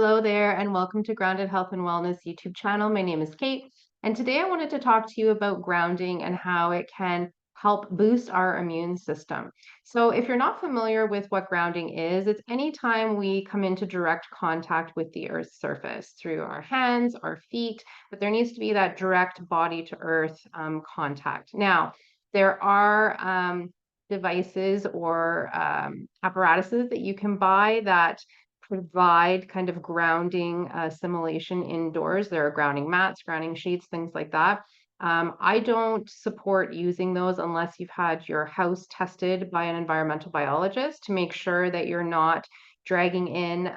Hello there, and welcome to Grounded Health and Wellness YouTube channel. My name is Kate, and today I wanted to talk to you about grounding and how it can help boost our immune system. So, if you're not familiar with what grounding is, it's anytime we come into direct contact with the Earth's surface through our hands, our feet, but there needs to be that direct body to earth contact. Now, there are devices or apparatuses that you can buy that provide kind of grounding simulation indoors. There are grounding mats, grounding sheets, things like that. I don't support using those unless you've had your house tested by an environmental biologist to make sure that you're not dragging in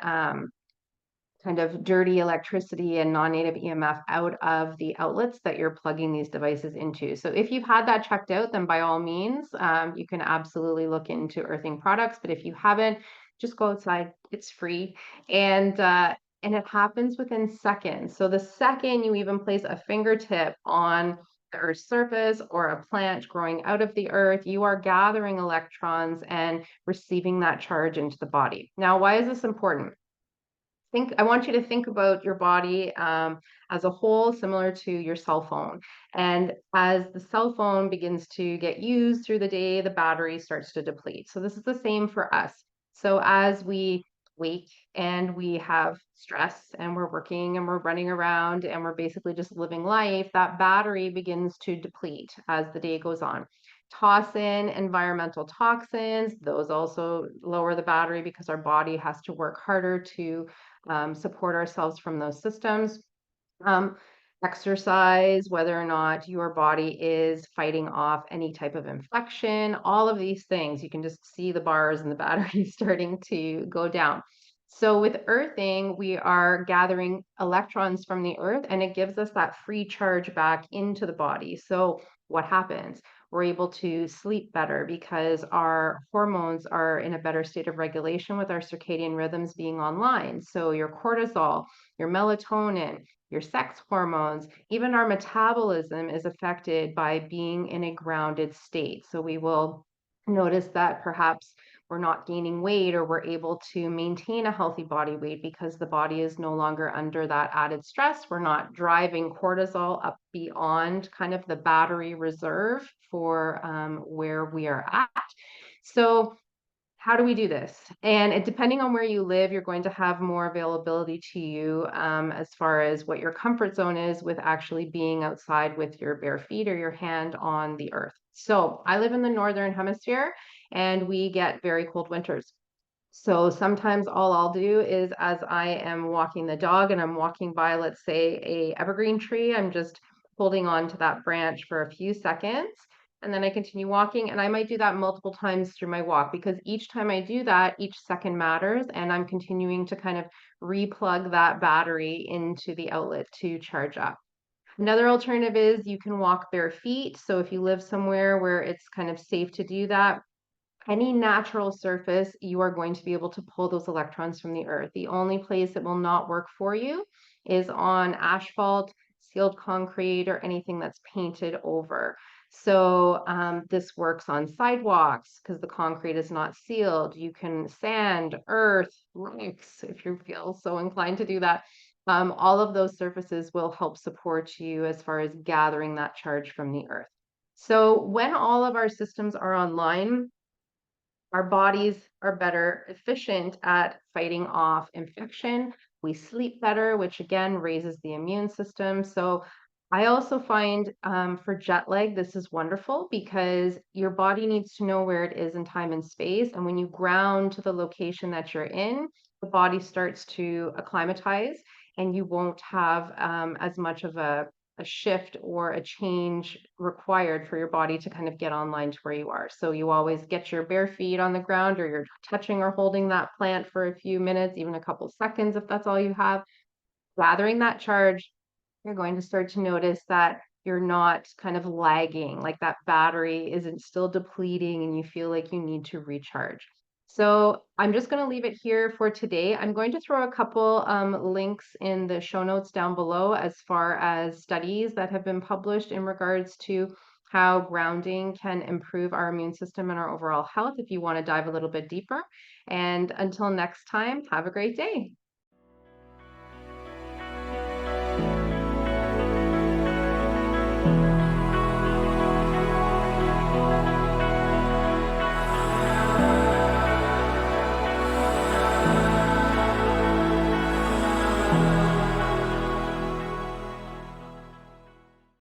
kind of dirty electricity and non-native EMF out of the outlets that you're plugging these devices into. So if you've had that checked out, then by all means, you can absolutely look into earthing products. But if you haven't, just go outside. It's free. And it happens within seconds. So the second you even place a fingertip on the Earth's surface or a plant growing out of the earth, you are gathering electrons and receiving that charge into the body. Now, why is this important? I want you to think about your body as a whole, similar to your cell phone. And as the cell phone begins to get used through the day, the battery starts to deplete. So this is the same for us. So as we wake and we have stress and we're working and we're running around and we're basically just living life, that battery begins to deplete as the day goes on. Toss in environmental toxins. Those also lower the battery because our body has to work harder to support ourselves from those systems. Um, Exercise, whether or not your body is fighting off any type of infection, all of these things, you can just see the bars and the battery starting to go down. So with earthing, we are gathering electrons from the earth and it gives us that free charge back into the body. So what happens? We're able to sleep better because our hormones are in a better state of regulation with our circadian rhythms being online. So your cortisol, your melatonin, your sex hormones, even our metabolism is affected by being in a grounded state. So we will notice that perhaps we're not gaining weight or we're able to maintain a healthy body weight because the body is no longer under that added stress. We're not driving cortisol up beyond kind of the battery reserve for where we are at. So how do we do this? And depending on where you live, you're going to have more availability to you as far as what your comfort zone is with actually being outside with your bare feet or your hand on the earth. So I live in the Northern Hemisphere and we get very cold winters. So sometimes all I'll do is as I am walking the dog and I'm walking by, let's say, a evergreen tree, I'm just holding on to that branch for a few seconds and then I continue walking and I might do that multiple times through my walk because each time I do that, each second matters and I'm continuing to kind of replug that battery into the outlet to charge up. Another alternative is you can walk bare feet. So if you live somewhere where it's kind of safe to do that, any natural surface, you are going to be able to pull those electrons from the earth. The only place it will not work for you is on asphalt, sealed concrete, or anything that's painted over. So this works on sidewalks because the concrete is not sealed. You can sand, earth, rocks, if you feel so inclined to do that. All of those surfaces will help support you as far as gathering that charge from the earth. So when all of our systems are online, our bodies are better efficient at fighting off infection. We sleep better, which again raises the immune system. So I also find for jet lag, this is wonderful because your body needs to know where it is in time and space. And when you ground to the location that you're in, the body starts to acclimatize and you won't have as much of a shift or a change required for your body to kind of get online to where you are. So you always get your bare feet on the ground or you're touching or holding that plant for a few minutes, even a couple seconds if that's all you have. Gathering that charge, you're going to start to notice that you're not kind of lagging, like that battery isn't still depleting and you feel like you need to recharge. So I'm just going to leave it here for today. I'm going to throw a couple links in the show notes down below as far as studies that have been published in regards to how grounding can improve our immune system and our overall health if you want to dive a little bit deeper. And until next time, have a great day.